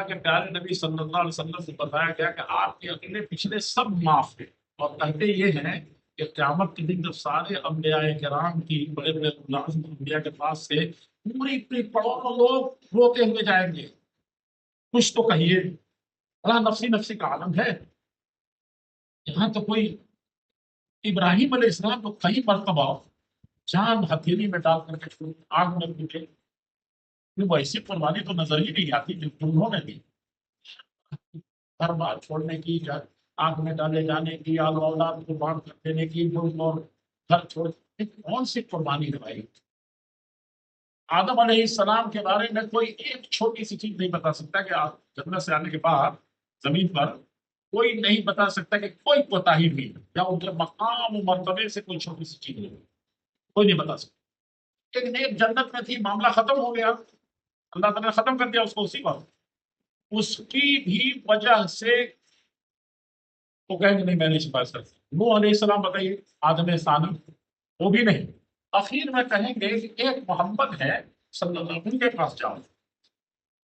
کہ پیارے نبی صلی اللہ علیہ وسلم سے بتایا گیا کہ آپ کے اگلے پچھلے سب معاف ہیں، اور کہتے یہ ہیں کہ قیامت کے دن جب سارے انبیاء کرام کی بڑے بڑے العزم انبیاء کے پاس سے پوری پوری کروڑوں لوگ روتے ہوئے جائیں گے، کچھ تو کہیے، بڑا نفسی نفسی کا عالم ہے۔ یہاں تو کوئی ابراہیم علیہ السلام کو کئی مرتبہ جان ہتھیلی میں ڈال کر کے آگ میں پوچھے، ویسی قربانی تو نظر ہی نہیں آتی جو انہوں نے دی، ہر بات چھوڑنے کی، آگ میں ڈالے جانے کی، آل اولاد قربان کر دینے کی، ملک اور گھر چھوڑ، کون سی قربانی دوائی؟ آدم علیہ السلام کے بارے میں کوئی ایک چھوٹی سی چیز نہیں بتا سکتا کہ آپ جنت سے آنے کے بعد زمین پر کوئی نہیں بتا سکتا کہ کوئی کوتاہی ہوئی یا ان کے مقام و مرتبے سے کوئی چھوٹی سی چیز ہوئی، کوئی نہیں بتا سکتا۔ لیکن ایک جنت میں تھی، معاملہ ختم ہو گیا، اللہ تعالیٰ نے ختم کر دیا اس کو اسی وقت، اس کی بھی وجہ سے وہ کہیں گے نہیں میں نہیں چھپا سکتا۔ نوح علیہ السلام بتائیے، آدم ثانی، وہ بھی نہیں، اخیر میں کہیں گے کہ ایک محمد ہے صلی اللہ علیہ وسلم کے پاس جاؤ،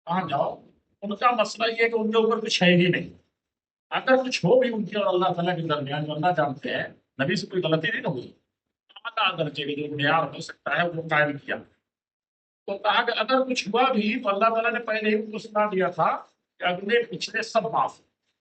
کہاں جاؤ؟ ان کا مسئلہ یہ ہے کہ ان کے اوپر کچھ ہے ہی نہیں، اگر کچھ ہو بھی ان کے اور اللہ تعالیٰ کے درمیان جو اللہ جانتے ہیں، نبی سے کوئی غلطی نہیں نہ ہوئی، اعلیٰ درجے کے جو معیار ہو سکتا ہے وہ قائم کیا، تو کہا کہ اگر کچھ ہوا بھی تو اللہ تعالیٰ نے پہلے ہی ان کو سنا دیا تھا کہ اگلے پچھلے سب معاف۔